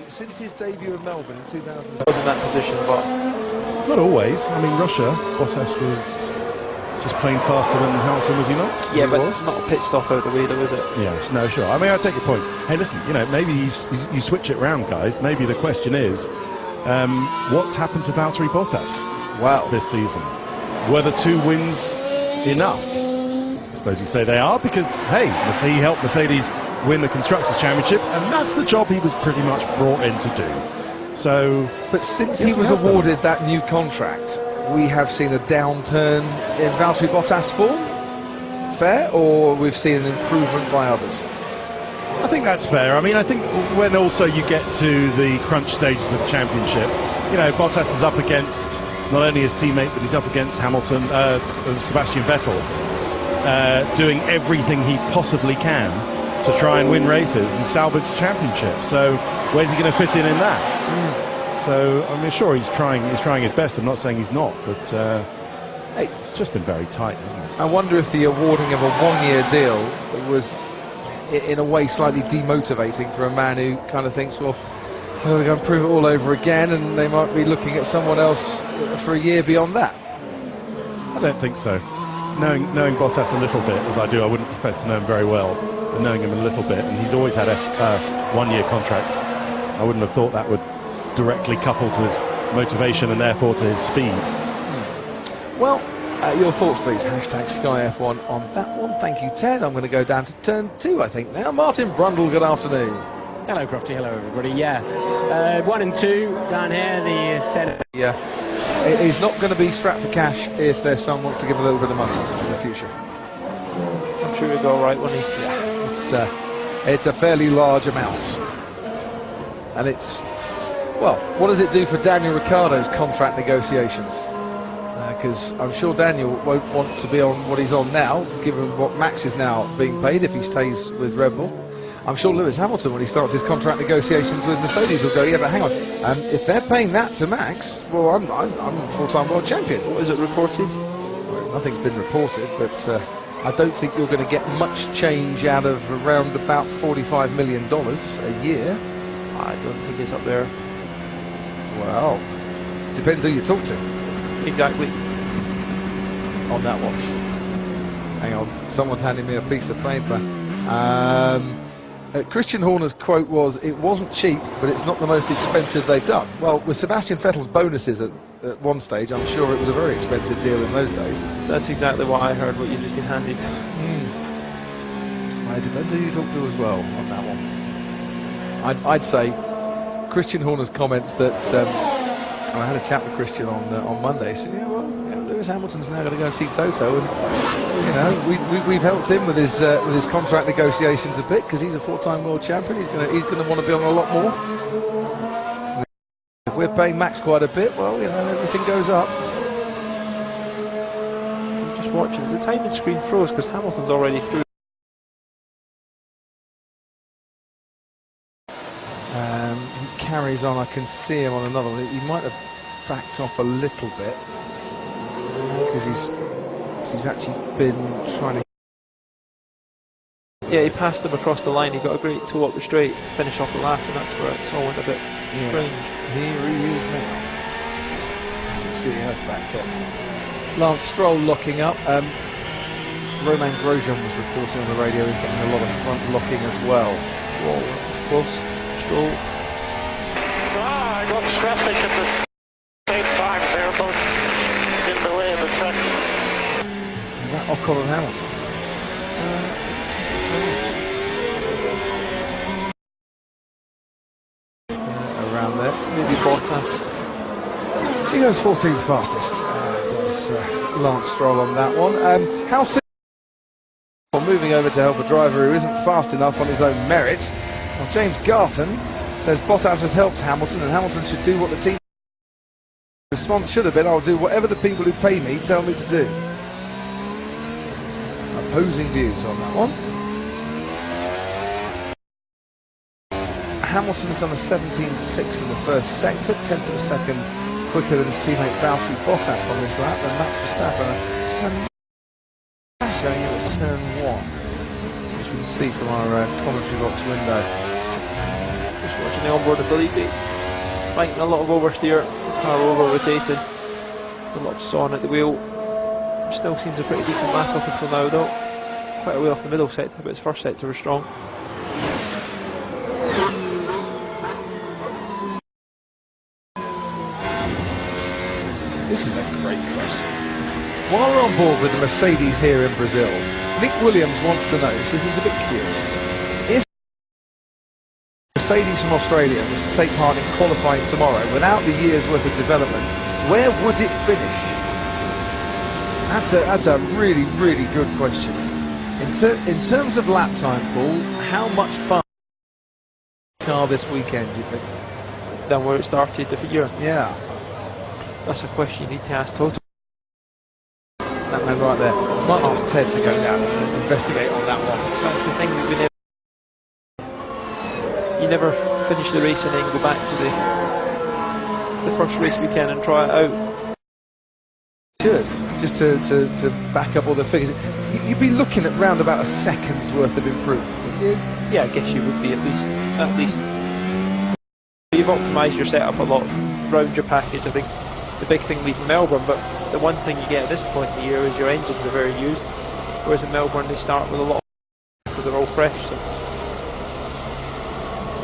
since his debut in Melbourne in 2000. Was in that position, but not always. I mean, Russia, Bottas was just playing faster than Hamilton, was he not? yeah, but it's not a pit stop out the way, though, is it? Yeah, no, sure. I mean, I take your point. Hey, listen, you know, maybe you switch it round, guys. Maybe the question is, what's happened to Valtteri Bottas? Wow, this season, were the 2 wins enough? I suppose you say they are, because hey, he helped Mercedes win the Constructors' Championship, and that's the job he was pretty much brought in to do. So, but since he was awarded that new contract, we have seen a downturn in Valtteri Bottas' form. Fair, or we've seen an improvement by others? I think that's fair. I mean, I think when also you get to the crunch stages of the championship, you know, Bottas is up against not only his teammate, but he's up against Hamilton, Sebastian Vettel, doing everything he possibly can to try and win races and salvage the championship. So where's he going to fit in that? So I mean, sure, he's trying his best. I'm not saying he's not, but it's just been very tight, hasn't it? I wonder if the awarding of a 1-year deal was, in a way, slightly demotivating for a man who kind of thinks, well, we're going to prove it all over again, and they might be looking at someone else for a year beyond that. I don't think so. Knowing Bottas a little bit, as I do, I wouldn't profess to know him very well, but knowing him a little bit, and he's always had a 1-year contract, I wouldn't have thought that would directly couple to his motivation and therefore to his speed. Well, your thoughts, please. Hashtag SkyF1 on that one. Thank you, Ted. I'm going to go down to turn 2, I think, now. Martin Brundle, good afternoon. Hello, Crofty. Hello, everybody. Yeah, 1 and 2 down here. The Senate. Yeah, he's not going to be strapped for cash if their son wants to give a little bit of money in the future. I'm sure he'll go all right, won't he? Yeah, it's a fairly large amount, and it's, well, what does it do for Daniel Ricciardo's contract negotiations? Because I'm sure Daniel won't want to be on what he's on now, given what Max is now being paid if he stays with Red Bull. I'm sure Lewis Hamilton, when he starts his contract negotiations with Mercedes, will go, yeah, but hang on, if they're paying that to Max, well, I'm a full-time world champion. What is it reported? Well, nothing's been reported, but I don't think you're going to get much change out of around about $45 million a year. I don't think it's up there. Well, depends who you talk to. Exactly. On that one. Hang on, someone's handing me a piece of paper. Christian Horner's quote was, "It wasn't cheap, but it's not the most expensive they've done." Well, with Sebastian Vettel's bonuses at one stage, I'm sure it was a very expensive deal in those days. That's exactly what I heard, what you've just been handed. It depends who you talk to as well on that one. I'd say Christian Horner's comments that, I had a chat with Christian on Monday. He said, yeah, well, Lewis Hamilton's now going to go and see Toto, and you know, we've helped him with his contract negotiations a bit, because he's a 4-time world champion. He's going to want to be on a lot more. If we're paying Max quite a bit, well, you know, everything goes up. I'm just watching. The timing screen froze because Hamilton's already through. He carries on. I can see him on another one. He might have backed off a little bit, because he's actually been trying to. Yeah, he passed him across the line. He got a great toe up the straight to finish off the lap, and that's where it's all went a bit strange. Here he is now. You can see he has backed off. Lance Stroll locking up. Romain Grosjean was reporting on the radio. He's getting a lot of front locking as well. Whoa, that's close. Stroll. I got traffic at the same time. They're both in the way of the truck. Is that Ocon and Hamilton? Around there. Maybe Bottas. He goes 14th fastest. Does Lance Stroll on that one. How soon? Moving over to help a driver who isn't fast enough on his own merit. Well, James Garton says Bottas has helped Hamilton, and Hamilton should do what the team. Response should have been, I'll do whatever the people who pay me tell me to do. Opposing views on that one. Hamilton's done a 17.6 in the first sector, 10th of a second quicker than his teammate Valtteri Bottas on this lap, and Max Verstappen going in at turn 1, which we can see from our commentary box window. Just watch watching the onboard ability. Fighting a lot of oversteer, car over rotated, a lot of sawing at the wheel. Still seems a pretty decent lap up until now though. Quite a way off the middle sector, but his first sector was strong. This is a great question. While we're on board with the Mercedes here in Brazil, Nick Williams wants to know, says he's a bit curious, if Mercedes from Australia was to take part in qualifying tomorrow without the year's worth of development, where would it finish? That's a really, really good question. In terms of lap time, Paul, how much fun car this weekend, do you think? Than where it started the year. Yeah. That's a question you need to ask Toto. That man right there. Might ask Ted to go down and investigate on that one. That's the thing that you never finish the race and then go back to the first race weekend and try it out. Should, just to back up all the figures. You'd be looking at round about a second's worth of improvement, wouldn't you? Yeah, I guess you would be at least. You've optimised your setup a lot around your package. I think the big thing leaving Melbourne, but the one thing you get at this point in the year is your engines are very used, whereas in Melbourne they start with a lot of because they're all fresh. So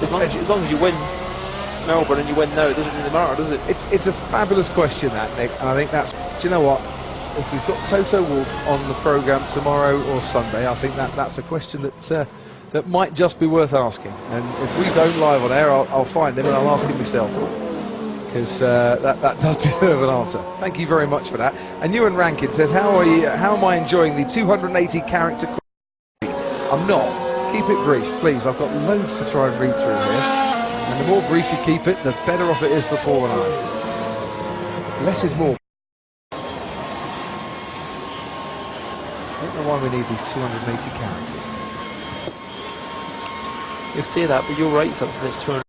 as long as you win Melbourne and you win now, it doesn't really matter, does it? It's a fabulous question, that, Nick, and I think that's, do you know what, if we've got Toto Wolff on the programme tomorrow or Sunday, I think that's a question that might just be worth asking, and if we don't live on air, I'll find him and I'll ask him myself, because that does deserve an answer. Thank you very much for that. And Ewan Rankin says, how am I enjoying the 280 character? I'm not. Keep it brief, please. I've got loads to try and read through here. And the more brief you keep it, the better off it is for Paul and I. Less is more. I don't know why we need these 280 characters. You say that, but you'll write something that's 200.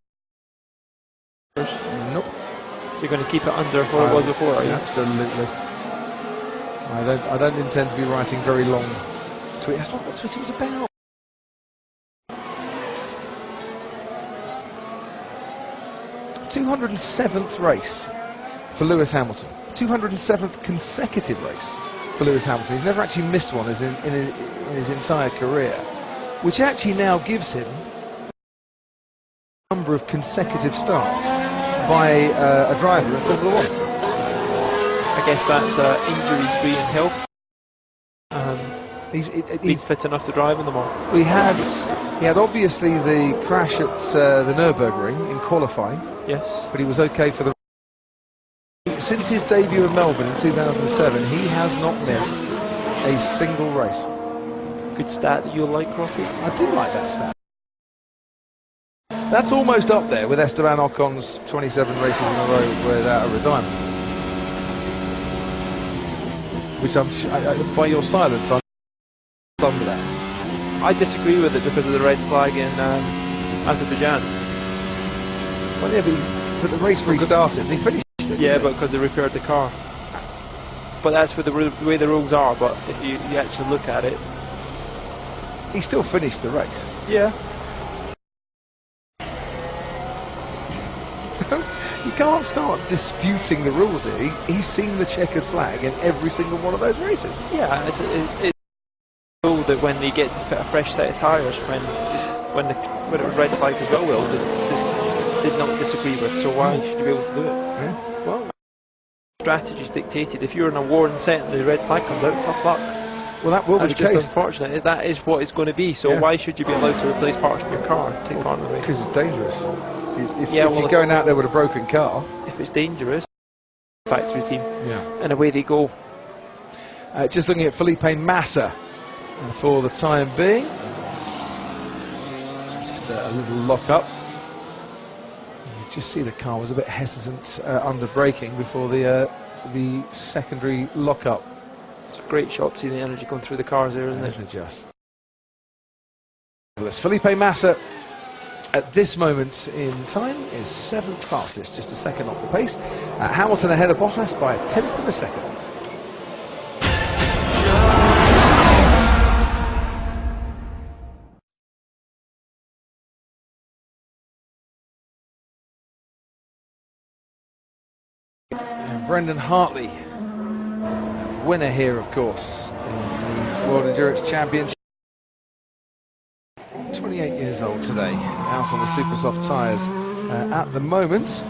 Nope. So you're going to keep it under what it was before, are you? Absolutely. I don't intend to be writing very long tweets. That's not what Twitter was about. 207th race for Lewis Hamilton. 207th consecutive race for Lewis Hamilton. He's never actually missed one in his entire career, which actually now gives him a number of consecutive starts by a driver in Formula One. I guess that's injury-free and health. He's fit enough to drive in them all. He had obviously the crash at the Nürburgring in qualifying. Yes. But he was okay for the... Since his debut in Melbourne in 2007, he has not missed a single race. Good stat that you'll like, Rocky? I do like that stat. That's almost up there with Esteban Ocon's 27 races in a row without a retirement. Which I'm by your silence, I'm done with that. I disagree with it because of the red flag in Azerbaijan. Well, yeah, but the race restarted. They finished it. Yeah, but because they repaired the car. But that's with the way the rules are. But if you actually look at it, he still finished the race. Yeah. You can't start disputing the rules here. He's seen the checkered flag in every single one of those races. Yeah, it's cool that when you get to fit a fresh set of tyres, when it was red flag as well, Will did not disagree with. So why should you be able to do it? Yeah. Well, strategy's dictated. If you're in a warring set and the red flag comes out, tough luck. Well, that will be the just case. Unfortunate. That is what it's going to be. So why should you be allowed to replace parts of your car and take part in the race? Because it's dangerous. If you're going out there with a broken car, if it's dangerous, factory team, and away they go. Just looking at Felipe Massa for the time being. Just a little lock up. You just see the car was a bit hesitant under braking before the secondary lock up. It's a great shot to see the energy going through the cars there, isn't it? Isn't it just? Felipe Massa at this moment in time is 7th fastest, just a second off the pace. Hamilton ahead of Bottas by 1/10 of a second. Brendan Hartley, winner here, of course, in the World Endurance Championship. 28 years old today, out on the super soft tyres at the moment.